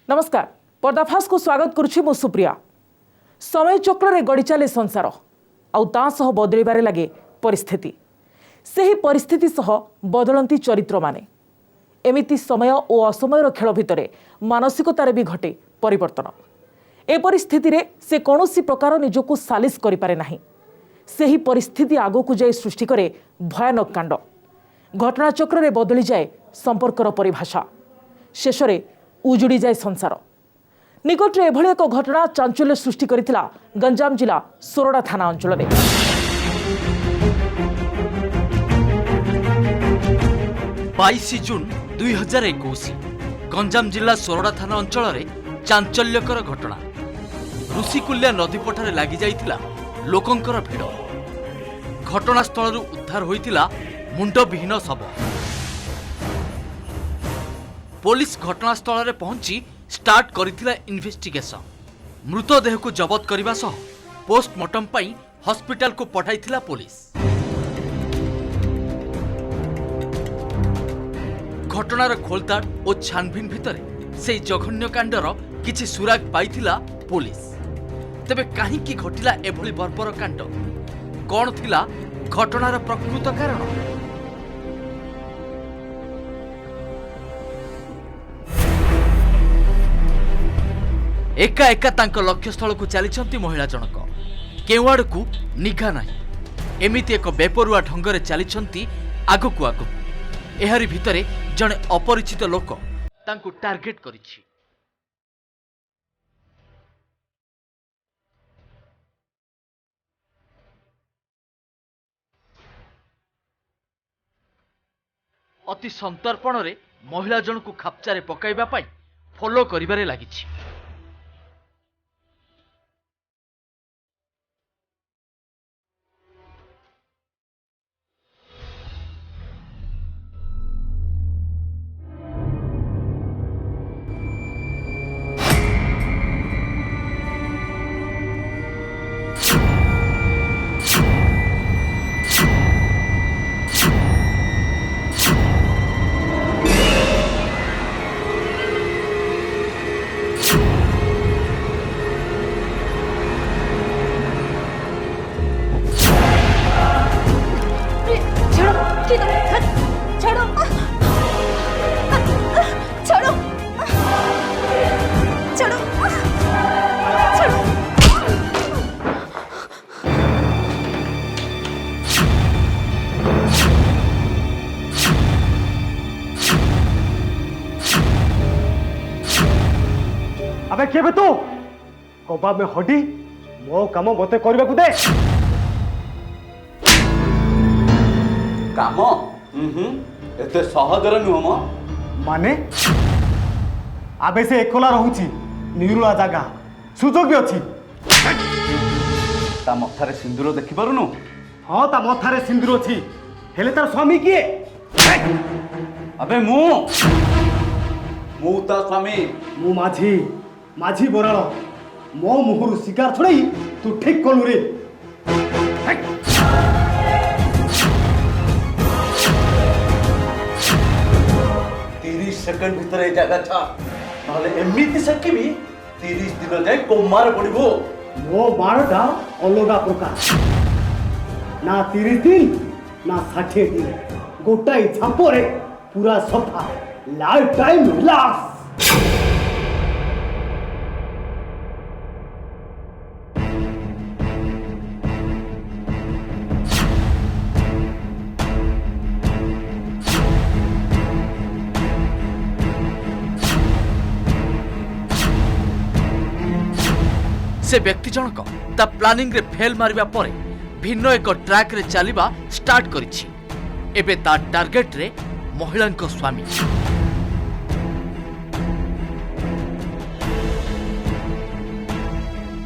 नमस्कार पर्दाफाश को स्वागत करुछि मो सुप्रिया। समय चक्र रे गड़ी चले संसार आउ बदलबारे लगे परिस्थिति सेही परिस्थिति सह बदलती चरित्र माने एमिति समय और असमयर खेल भितर मानसिकतार भी घटे परिवर्तन। ए परिस्थिति रे से कौनसी प्रकार निजको सालिस करि पारे नाही। सेही परिस्थिति आगो को जाय सृष्टि करे भयानक कांड। घटनाचक्र रे बदली जाए संपर्कर परिभाषा, शेष रे उजुड़ी जाए संसार। निकटरे एभली एक घटना चांचल्य सृष्टि करिथिला गंजाम जिला सोरडा थाना अंचल में। 22 जून 2021 गंजाम जिला सोरडा थाना अंचल में चांचल्यकर घटना। ऋषिकुल्या नदीपठारे लगी जाइथिला लोकंकर भिड़। घटनास्थल उद्धार होइथिला मुंडविहीन शव। पुलिस घटनास्थल में पहुंची स्टार्ट करथिला इन्वेस्टिगेशन। मृतदेह को जबत करने सह पोस्टमार्टम पाई हॉस्पिटल को पठाइथिला पुलिस। घटनार खोलताड़ और छानभिन भितर से जघन्य कांडर किछि सुराग पाइथिला पुलिस। तेबे काहींकि घटिला एभली बर्बर कांड? कौन थिला घटनार प्रकृत कारण? एका एका तांको लक्ष्यस्थल को चली महिला जनक। केवाड़ को निघा नाही, एमिति एक बेपरुआ ढंगरे चली आगकू आगकू। एहारी भितरे जणे अपरिचित लोक तांको टार्गेट करिछि। अति संतर्पण रे महिला जन को खापचारे पकाइबा पाई फॉलो करिबारे लागिछि। अबे केबे तू कबा में हडी मो काम मते करबा को दे। काम एते सहजर नुह म माने आबे से एकोला रहूची निरुला जागा सुजोग भी अछि। ता मथारे सिंदूर देखि पारुनु? हां ता मथारे सिंदूर अछि, हेले तार स्वामी किए? अबे मु ता स्वामी मु माझी बराळ मो मुहरु शिकार छड़ई तू ठीक कलु रे। 30 सेकंड भीतर ए जगह छा नहले एमिति सकिबी 30 दिन जाय कोमार पड़िबो। मो मारटा अलगा प्रकार ना 30 दिन ना 60 दिन गोटाई छापोरे पूरा सफा लाइफ टाइम रिलैक्स। से व्यक्ति जनक ता प्लानिंग रे फेल मारिबा परे भिन्न एक ट्रैक रे चलिबा स्टार्ट करिछि। एबे ता टार्गेट रे महिलांको स्वामी।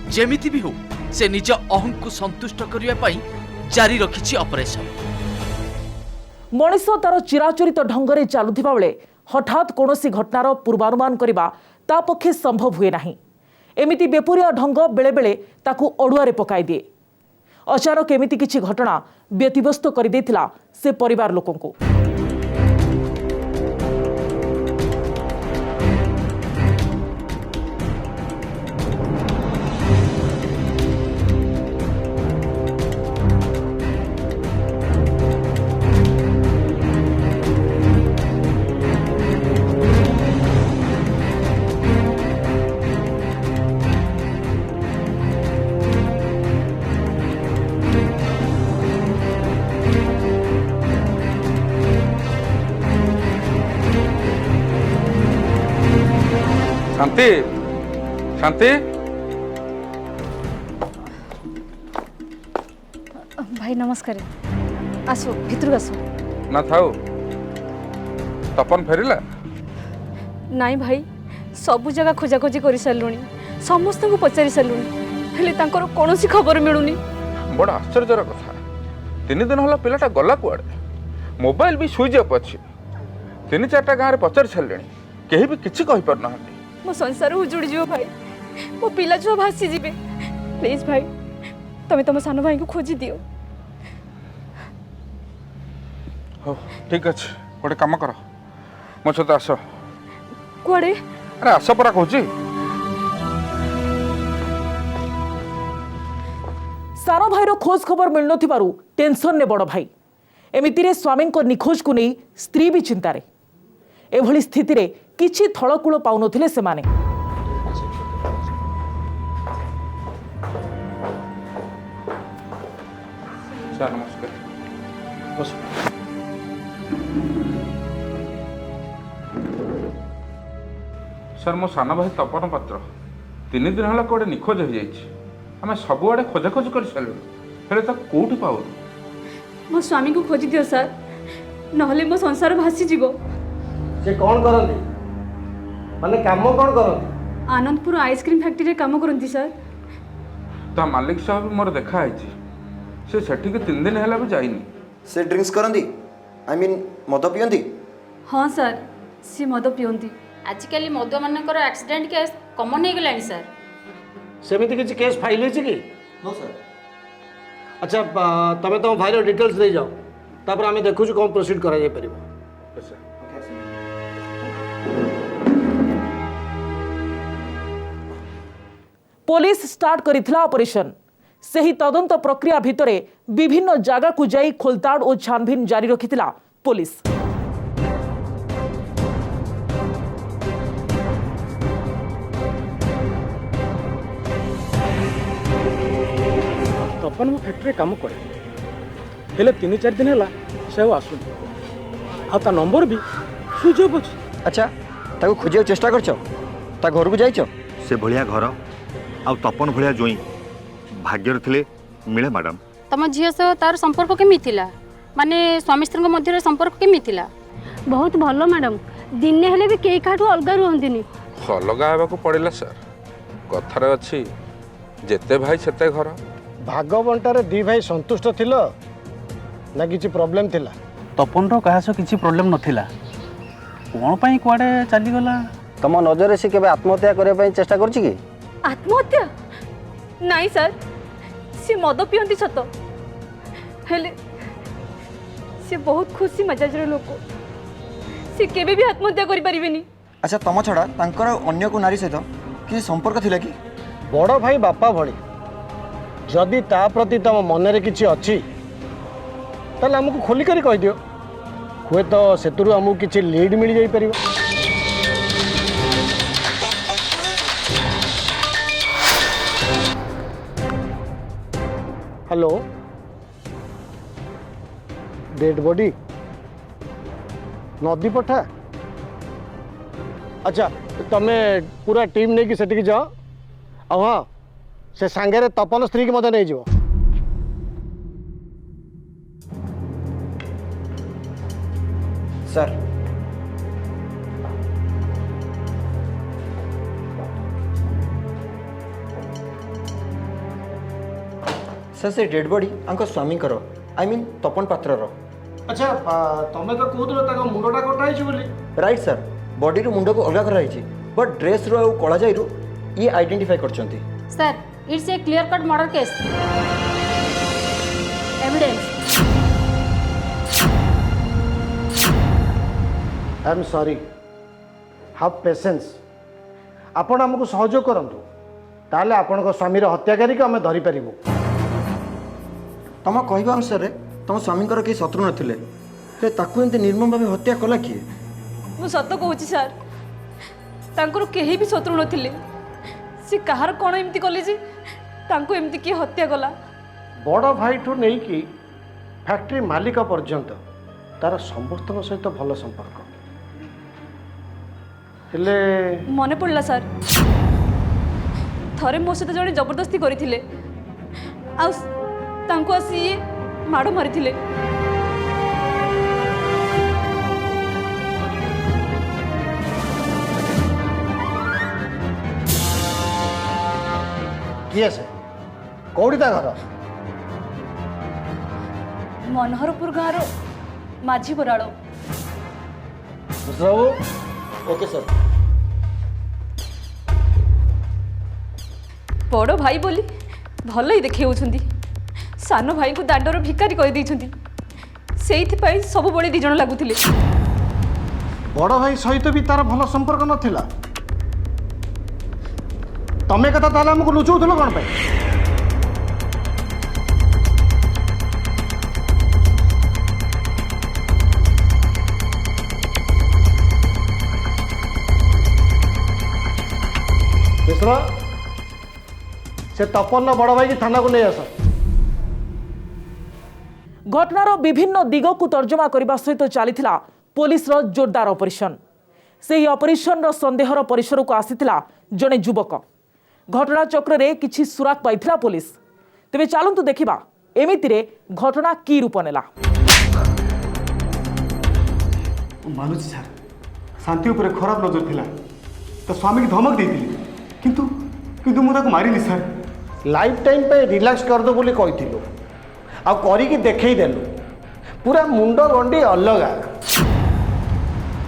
जेमिति भी हो से निज अहं को संतुष्ट करिया पाई जारी रखिछि ऑपरेशन। मनीष तार चिराचरित ढंगरे चलुथिबा बेले हठात कौनसी घटनार पूर्वानुमान करिबा ता पक्षे संभव हुए नाही। एमिति बेपुरिया ढंग बेले बेले ताकू अड़ुआरे पकाई दिए। अचानक एमिति किछि घटना व्यतिव्यस्त कर देथिला से परिवार लोकंकु। शांति शांति भाई नमस्कार आसो भितर आसो ना थाऊ तपन फेरिला नाई भाई सबु जगह खोजाखोजी कर सारूनी समस्त को पचारि सारूनी हेले तांकर कौनसी खबर मिलूनी बड़ आश्चर्यर कथा 3 दिन होला पिलाटा गला कुआड़े मोबाइल भी स्विच ऑफ अच्छी 3-4टा गाँव पचारि सारे केही भी किसी कहि पार ना मो संसार उजुड़ी जीव भाई मो पिला छुआ भासी जीवे प्लीज भाई तमे तुम सान भाई को खोजी दियो हो ठीक अच्छे गोटे कम कर मो सहित आस कुआड़े अरे आस परा कहूँ सानो भाईर खोज खबर मिलु टेंशन ने बड़ भाई एमितिरे स्वामी निखोज को नहीं स्त्री भी चिंतार एभली स्थिति रे किछि थलकूल पाउनथिले सेमाने सर नमस्कार सर मो साना भाई तपन पात्र 3 दिन होला कोडे निखोज हो जाइछि आमे सबुआडे खोजाखोज कर सारू हेले तो कोठी पाउ मो स्वामी को खोजी दियो सर नहले मो संसार भासी जीवो से कौन करती माने काम कौन करती आनंदपुर आइसक्रीम फैक्ट्री रे काम करंती सर ता मालिक साहब मोर देखा आइछि से सेठी के 3 दिन होला भी जाइनी से ड्रिंक्स करती आई मीन मद पियंती हाँ सर सी मद पियंती आजिकल मदुआ मानकर एक्सीडेंट केस कमन हो गलानी सर सेमिति किसी केस फाइल होइछि कि नो सर अच्छा तमे तुम भाईर डिटेल्स दे जाओ तापर आमे देखु छु कोन प्रोसीड करा जाय परिबो पुलिस स्टार्ट करिथिला ऑपरेशन सही तदंत प्रक्रिया भितरे विभिन्न जगह को जाई खोलताड़ और छानबीन जारी रखिथिला पुलिस तपन मो फैक्ट्री काम करे हेले 3-4 दिन है से आसु आ नंबर भी स्विच ऑफ अछि अच्छा ताको खोजिया चेष्टा करछो ता घर को जाइछो से भलिया घर आ तपन भलिया जोई भाग्यर थिले मिले मैडम तम झील सह तार संपर्क केमी थिला माने स्वामी स्त्री मध्य संपर्क केमी थिला बहुत भलो मैडम दिन हेले भी केई काठू अलगा रुहंतिनी अलगा हेबाकू पड़िला सर कथारे अछि जेते भाई सेते घर भाग बंटारे दी भाई संतुष्ट थिलो ना किछि प्रॉब्लम थिला तपन कहास किसी प्रोब्लेम नथिला कोन पई कुआडे चली गला तम नजर से केबे आत्महत्या करे पई चेष्टा करछि कि आत्महत्या नाई सर सी मद पियंती सत हेले सी बहुत खुशी मजाजर लोक सी केबे भी आत्महत्या करि परिबेनी अच्छा तम छडा तांकर अन्य को नारी सहित कि संपर्क थिला कि बड़ भाई बापा भली जदि ता प्रति तम मन रे किछि अछि ताले हमकु खोली करी कहि दियो हुए तो सेतुरु हमकु किछि लीड मिल जाई परिबो हेलो डेड बॉडी नदी पठा अच्छा तमे पूरा टीम नहीं कि सेठी जाओ आ हाँ से सांगे तपन स्त्री की मत नहीं जीव सर सर से डेड बॉडी आंको स्वामी करो आई मीन तपन पात्र रो अच्छा तमे तो कहूत ताको मुंडटा कटा हिची बोली राइट सर बॉडी रो मुंड को अलग करा हिची बट ड्रेस रो कला जाई रो ये आइडेंटिफाई करछंती sir it's a clear cut murder case evidence I am sorry have patience आपण हमको सहयोग करंतु ताले आपण को स्वामी रो हत्याकारी को हमें धरि परिबो तम कहवा अनुसार तुम स्वामी कई शत्रु नथिले हे ताकू एमती निर्मम भाव हत्या कला किए मु सत कहूँ सर तांकर केही भी शत्रु नथिले सी कहार कौन एमती कले जे तांको एमती किए हत्या कला बड़ भाई ठू नहीं कि फैक्ट्री मालिक पर्यंत तार समस्त सहित भल संपर्क ହେଲେ ମନେ ପଡ଼ିଲା ସାର୍ ଥରେ ମୋ ସହିତ ଜଣେ ଜବରଦସ୍ତି କରିଥିଲେ ଆଉ ତାଙ୍କୁ ଆସି ଇଏ ମାଡ଼ ମାରିଥିଲେ। କିଏ ସେ କୋଉଠି ତା ଘର? ମନୋହରପୁର ଗାଁର ମାଝି ବରାଳ। ବାବୁ ଓକେ ସାର୍। ବଡ଼ ଭାଇ ବୋଲି ଭଲ ହିଁ ଦେଖେଉଛନ୍ତି, ସାନ ଭାଇଙ୍କୁ ଦାଣ୍ଡର ଭିକାରୀ କରିଦେଇଛନ୍ତି। ସେଇଥିପାଇଁ ସବୁବେଳେ ଦି ଜଣ ଲାଗୁଥିଲେ। ବଡ଼ ଭାଇ ସହିତ ବି ତାର ଭଲ ସମ୍ପର୍କ ନଥିଲା। ତମେ କଥା ତାହେଲେ ଆମକୁ ଲୁଚଉଥିଲ କ'ଣ ପାଇଁ? ମିଶ୍ର ସେ ତପନ ବଡ଼ ଭାଇକି ଥାନାକୁ ନେଇ ଆସ। ଘଟଣାର ବିଭିନ୍ନ ଦିଗକୁ ତର୍ଜମା କରିବା ସହିତ ଚାଲିଥିଲା ପୁଲିସର ଜୋରଦାର ଅପରେସନ। ସେହି ଅପରେସନର ସନ୍ଦେହର ପରିସରକୁ ଆସିଥିଲା ଜଣେ ଯୁବକ। ଘଟଣା ଚକ୍ରରେ କିଛି ସୁରାକ ପାଇଥିଲା ପୁଲିସ। ତେବେ ଚାଲନ୍ତୁ ଦେଖିବା ଏମିତିରେ ଘଟଣା କି ରୂପ ନେଲା। ମାନୁଛି ସାର୍, ଶାନ୍ତି ଉପରେ ଖରାପ ନଜର ଥିଲା। ତା ସ୍ୱାମୀକି ଧମକ ଦେଇଥିଲି, କିନ୍ତୁ ମୁଁ ତାକୁ ମାରିନି ସାର୍। ଲାଇଫ୍ ଟାଇମ୍ ପାଇଁ ରିଲାକ୍ସ କରିଦେବ ବୋଲି କହିଥିଲୁ, ଆଉ କରିକି ଦେଖେଇଦେଲୁ। ପୁରା ମୁଣ୍ଡ ଗଣ୍ଡି ଅଲଗା।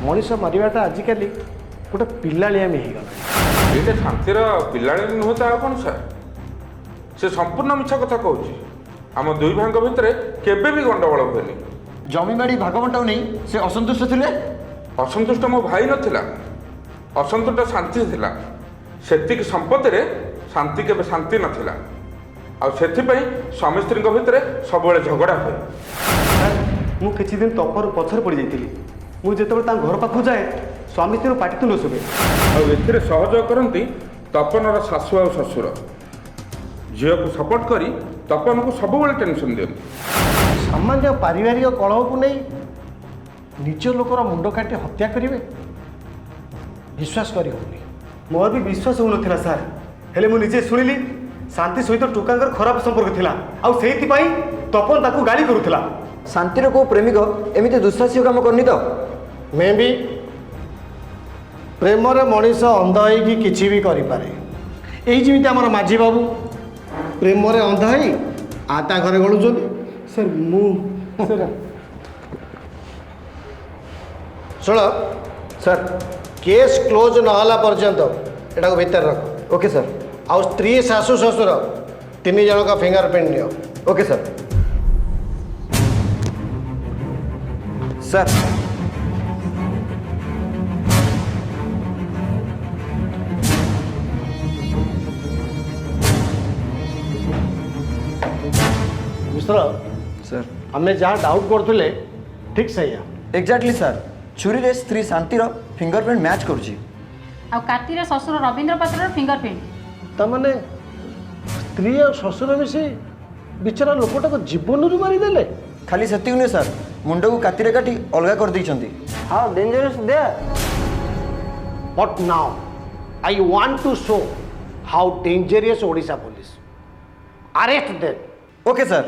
ମଣିଷ ମାରିବାଟା ଆଜିକାଲି ଗୋଟେ ପିଲାଳିଆମି ହେଇଗଲା। ଏଇଟା ଶାନ୍ତିର ପିଲାଳି ନୁହେଁ ତ ଆଉ କ'ଣ ସାର୍? ସେ ସମ୍ପୂର୍ଣ୍ଣ ମିଛ କଥା କହୁଛି। ଆମ ଦୁଇ ଭାଇଙ୍କ ଭିତରେ କେବେ ବି ଗଣ୍ଡଗୋଳ ହୁଏନି। ଜମିବାଡ଼ି ଭାଗବଣ୍ଟାକୁ ନେଇ ସେ ଅସନ୍ତୁଷ୍ଟ ଥିଲେ। ଅସନ୍ତୁଷ୍ଟ ମୋ ଭାଇ ନଥିଲା, ଅସନ୍ତୁଷ୍ଟ ଶାନ୍ତି ଥିଲା। ସେତିକି ସମ୍ପତ୍ତିରେ ଶାନ୍ତି କେବେ ଶାନ୍ତି ନଥିଲା, ଆଉ ସେଥିପାଇଁ ସ୍ୱାମୀ ସ୍ତ୍ରୀଙ୍କ ଭିତରେ ସବୁବେଳେ ଝଗଡ଼ା ହୁଏ। ମୁଁ କିଛି ଦିନ ତପରୁ ପଛରେ ପଡ଼ିଯାଇଥିଲି। ମୁଁ ଯେତେବେଳେ ତାଙ୍କ ଘର ପାଖକୁ ଯାଏ, ସ୍ୱାମୀ ସ୍ତ୍ରୀର ପାଟିତୁଣ୍ଡ ଶୁଭେ। ଆଉ ଏଥିରେ ସହଯୋଗ କରନ୍ତି ତପନର ଶାଶୁ ଆଉ ଶ୍ୱଶୁର। ଝିଅକୁ ସପୋର୍ଟ କରି ତପନକୁ ସବୁବେଳେ ଟେନସନ୍ ଦିଅନ୍ତି। ସାମାନ୍ୟ ପାରିବାରିକ କଳହକୁ ନେଇ ନିଜ ଲୋକର ମୁଣ୍ଡ କାଟି ହତ୍ୟା କରିବେ, ବିଶ୍ୱାସ କରି ହେଉନି। ମୋର ବି ବିଶ୍ୱାସ ହେଉନଥିଲା ସାର୍। ହେଲେ ମୁଁ ନିଜେ ଶୁଣିଲି ଶାନ୍ତି ସହିତ ଟୋକାଙ୍କର ଖରାପ ସମ୍ପର୍କ ଥିଲା, ଆଉ ସେଇଥିପାଇଁ ତପନ ତାକୁ ଗାଳି କରୁଥିଲା। ଶାନ୍ତିର କେଉଁ ପ୍ରେମିକ ଏମିତି ଦୁଃସାହସିକ କାମ କରିନି ତ? ମେ ବି ପ୍ରେମରେ ମଣିଷ ଅନ୍ଧ ହେଇକି କିଛି ବି କରିପାରେ। ଏଇ ଯେମିତି ଆମର ମାଝି ବାବୁ ପ୍ରେମରେ ଅନ୍ଧ ହେଇ ତା ଘରେ ଗଳୁଛନ୍ତି। ସାର୍ ଶୁଣ ସାର୍, କେସ୍ କ୍ଲୋଜ୍ ନହେଲା ପର୍ଯ୍ୟନ୍ତ ଏଟାକୁ ଭିତରେ ରଖ। Okay sir. ଆଉ ସ୍ତ୍ରୀ ଶାଶୁ ଶ୍ୱଶୁର 3 ଜଣଙ୍କ ଫିଙ୍ଗର ପ୍ରିଣ୍ଟ ନିଅ। Okay sir. Sir Mishra sir ଆମେ ଯାହା ଡାଉଟ୍ କରୁଥିଲେ ଠିକ୍ ସେଇଆ। Exactly sir. ଛୁରୀରେ ସ୍ତ୍ରୀ ଶାନ୍ତିର ଫିଙ୍ଗରପ୍ରିଣ୍ଟ ମ୍ୟାଚ୍ କରୁଛି। ଆଉ କାତିରେ ଶ୍ୱଶୁର ରବୀନ୍ଦ୍ର ପାତ୍ରର ଫିଙ୍ଗରପ୍ରିଣ୍ଟ। ତାମାନେ ସ୍ତ୍ରୀ ଆଉ ଶ୍ୱଶୁର ମିଶି ବିଚରା ଲୋକଟାକୁ ଜୀବନରୁ ମାରିଦେଲେ। ଖାଲି ସେତିକି ନୁହେଁ ସାର୍, ମୁଣ୍ଡକୁ କାତିରେ କାଟି ଅଲଗା କରିଦେଇଛନ୍ତି। How dangerous they. But now I want to show how dangerous Odisha police. Arrest them. Okay sir.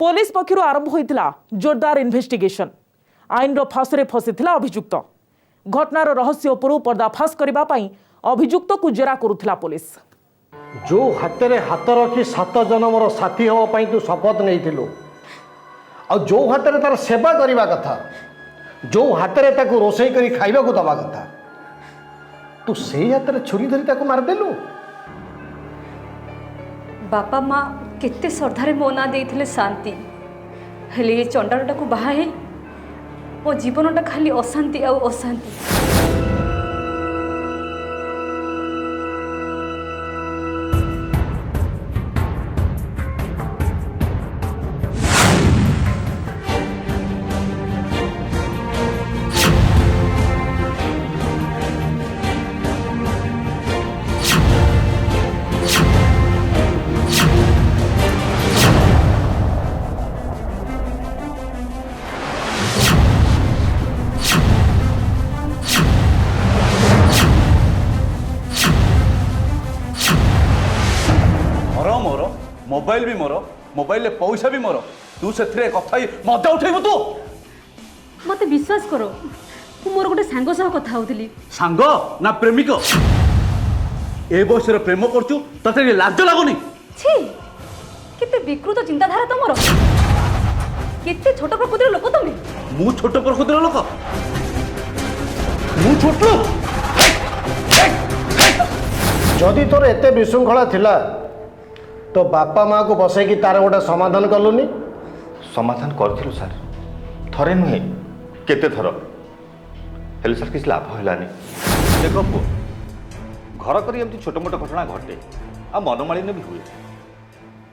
Police पक्षर आरंभ होता जोरदार इन्वेस्टिगेशन। आईन फाशरे फसीला अभियुक्त। घटनार रहस्य उपरू पर्दाफाश करने अभियुक्त को जेरा करुला पुलिस। जो हाथ में हाथ रखी 7 जन्मर साथी हाँपाई तू शपथ नहीं, और जो हाथ में तार सेवा करने कथा, जो हाथ में ताको रोसई करी खाइबा को दबा कथा, तू से हाथ में छुरी धरी ताको मारदेलु। बापा माँ केते श्रद्धारे मो ना देइथिले शांति, हेले ये चंडालटा को बाहा हे मो जीवनटा खाली अशांति आ अशांति। मोबाइल भी मोर मोबाइल पैसा भी मोर तू से कथा मजा उठेबू तू मत विश्वास कर मोर गोटे सांग सह कथा होउतिली सांग ना प्रेमिक ए बयस प्रेम करचु तते लाज लागुनी छी केते विकृत चिंताधारा तमर केते छोट प्रकृतिर लोक तमे मु छोट प्रकृतिर लोक मु छोट जदि तोर एते विशृंखला थिला तो बापा माँ को बसैकी तार गोटे समाधान कलुनी समाधान करथिलु सर थरे नुहे केते थर हेले सर किसी लाभ हेलानी देख पुओ घर करी एमती छोट मोट घटना घटे आ मनमालिन्य भी हुए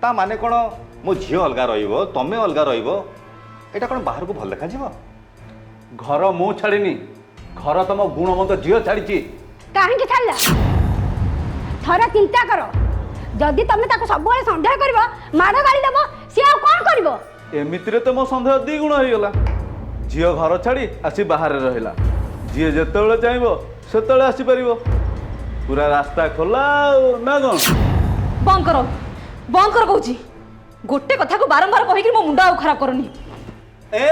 ता माने कौन मो झील अलग रहिबो तमे अलग रहिबो एटा कौन बाहर को भल देखा जीव घर मु छाड़ीनी घर तुम गुणवंत झील छाड़ी काहे छाड़ला थरे चिंता कर जदि तमे ताको सब बेले संदेह करबो माड़ गाड़ी देबो सी आ कोन करबो एमितिरे तो मो संदेह द्विगुण हो गला झील घर छाड़ी आसी बाहर रहिला जी जेतेबेले चाहबो सेतेबेले आसी परिबो पूरा रास्ता खोला ना कौन बंद कर कहूची गोटे कथा को बारंबार कहिक मो मुंडा खराब करनी ए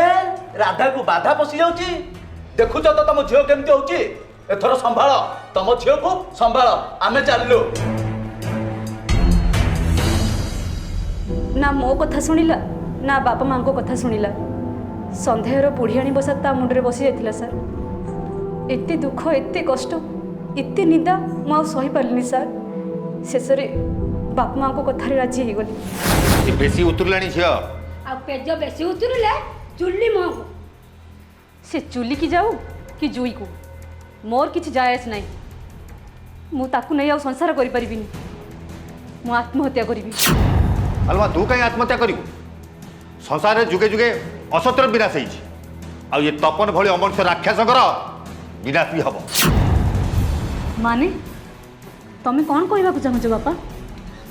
राधा को बाधा पसी जाउची देखुच तो तुम झील केमती होउची एथर संभाळ तुम झील को संभाळ आमे चललो ना मो कथा शुणिला ना बापा माँ को कथा शुणिला संदेहर पुढ़ियाणी बसा ता मुंडरे बसी जाइथिला सर एते दुख एते कष्ट एते निंदा मु सही पारलिनी सर शेष बापा माँ को कथारे राजी हो गली बेसी उतरलानी झील आ पेज बेसी उतरिले चुल्ली मो से चुली की जाऊ कि जुई को मोर किछि जायस नहीं मु ताकू नहीं आ संसार करि परिबिनी मु आत्महत्या करिबी अलमा तू कहीं आत्महत्या करू संसार रे जुगे जुगे असत्यर विनाश होइछि आ ये तपन भली अमनुष्य राक्षसकर विनाश भी हब माने तमे कौन कहबा को चाहछ बापा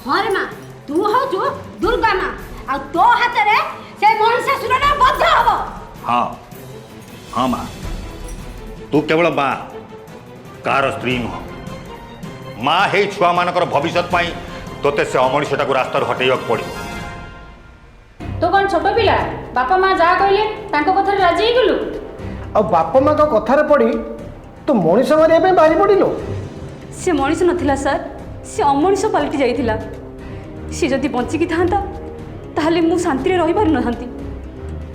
हाँ रे माँ तू हो जो दुर्गा माँ आ तो हाथ रे से महिषासुर ना बद्ध हबो हाँ हाँ माँ तू केवल माँ कार स्त्री नुह माँ हे छुआ मानकर भविष्य पाई तोते से अमनुष्यटा को रास्ता हटेवा पड़ो तो कौन छोट पिला बापा माँ जहाँ कहले तांको कथारे राजी हो गलु आ बापा माँ का कथारे पड़ी तू मनीष मारिया बाहरी पड़िलु से मनीष नथिला सर से अमनीष पलटि जाइथिला से जदि बंचिकी थांता ताहले मु शांति रे रहि पारि नथांती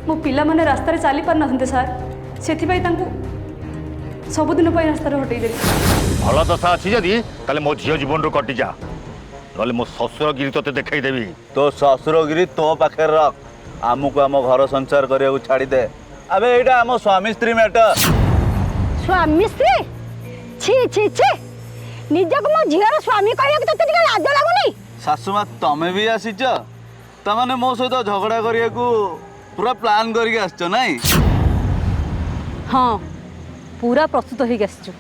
मो पिला माने रास्ता रे चली पारि नथांते सर सेथिबाई तांको सबुदिन पर रास्ता रे हटई देली भल दशा अच्छी जदि ताले मो झील जीवन रू कटि जा नले मो ससुरगिरी तोते देखई देबी तो ससुरगिरी तो पाखे रख आमको आम घर संसार करने छाड़ी दे अबे एटा आम स्वामी स्त्री मैटर स्वामी स्त्री छी छी छी निजक मो झीर स्वामी कहया कि तते लाज लागुनी सासुमा तमे भी आसीच तमाने मो सहित झगड़ा करिया को पूरा प्लान करके आसछ नाही हाँ पूरा प्रस्तुत हो गसछु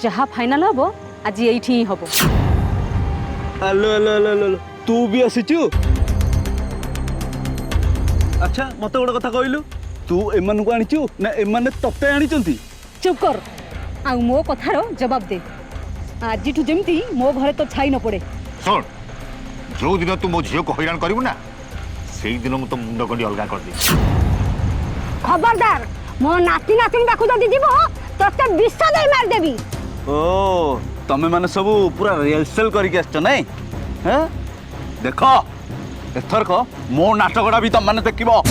जहाँ फाइनल हबो आज एठी ही हबो हेलो हेलो हेलो हेलो तू भी आसीचु अच्छा मत गोटे कथा कहलु तू एमान को आनिचु ना एमाने तते आनिचंती चुप कर आ मो कथार जवाब दे आज जमती मो घरे तो छाई न पड़े सुन जो दिन तू मो झील को हैरान करू ना से दिन मु तो मुंड गंडी अलगा कर दी खबरदार मो नाती नातिन पाखु जदि जीवो तते विष दे मार देबी ओ तमे माने सब पूरा रिहर्सल करके आसछ नाही हैं देखो एथर को मो नाटकड़ा भी तम माने देखिबो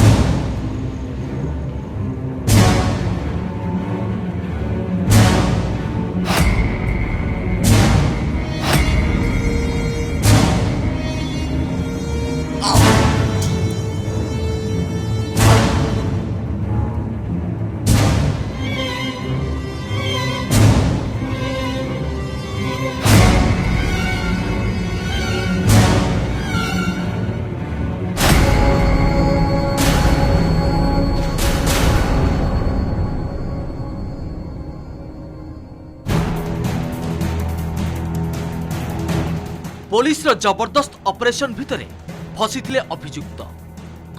पुलिस जबरदस्त ऑपरेशन भितरे फसीथिले अभियुक्त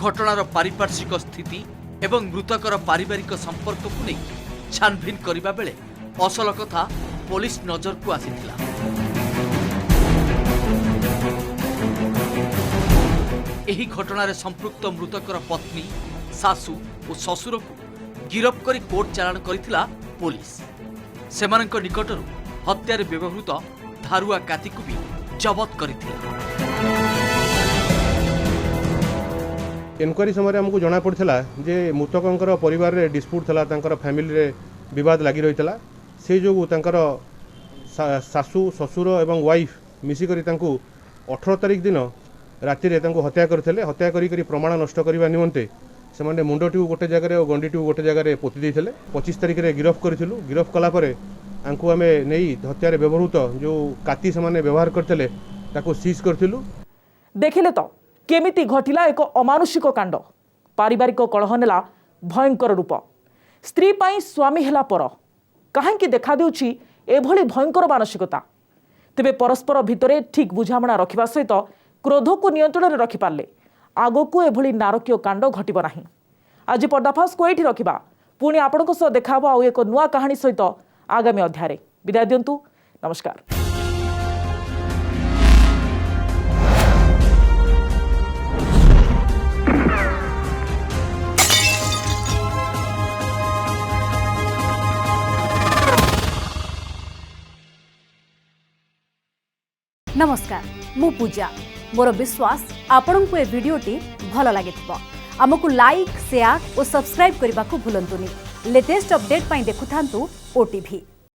घटनार पारिपार्श्विक स्थिति एवं मृतकर पारिवारिक संपर्क को नहीं छानभिन करबा बेले असल कथा पुलिस नजर को आसीथिला। ଏହି ଘଟଣାରେ ସମ୍ପୃକ୍ତ ମୃତକର ପତ୍ନୀ ଶାଶୁ ଓ ଶ୍ୱଶୁରକୁ ଗିରଫ କରି କୋର୍ଟ ଚାଲାଣ କରିଥିଲା ପୋଲିସ। ସେମାନଙ୍କ ନିକଟରୁ ହତ୍ୟାରେ ବ୍ୟବହୃତ ଧାରୁଆ କାତିକୁ ବି ଜବତ କରିଥିଲା। इनक्वारी समय आमको जना पड़ा जे मृतकों परिवार रे डिस्प्यूट था फैमिली रे विवाद लगी रही से जो सासू ससुर एवं वाइफ मिसिकरी 18 तारिख दिन राति हत्या करते हत्या करी प्रमाण नष्ट करने निमंते से मुंडटी गोटे जगह और गंडीटी गोटे जगह पोति देते 25 तारिख में गिरफ करूँ। गिरफ कलापर आंकु आम नहीं हत्यार व्यवहृत जो काती से व्यवहार करते सीज करूँ। देखिले तो केमिति घटिला एक अमानुषिक कांड। पारिवारिक कलह नेला भयंकर रूप। स्त्री पाई स्वामी हेला पर काहेकि देखा देउछि एभली भयंकर मानसिकता। तेबे परस्पर भितरे ठीक बुझामणा रखिबा सहित क्रोध को नियंत्रण में रखिपारे आगो एभली नारकीय कांड घटिब नाही। आज पर्दाफाश को एठी रखिबा। पुणी आपणको सह देखाबो आउ एक नुआ कहानी सहित आगामी अध्याय। विदाय दियंतु। नमस्कार। नमस्कार, मु पूजा। मोर विश्वास आपन को ए वीडियोटी भल लगे आमको लाइक शेयर और सब्सक्राइब करने को भूलंतुनि। लेटेस्ट अपडेट पाई देखुथांतु ओटीवी।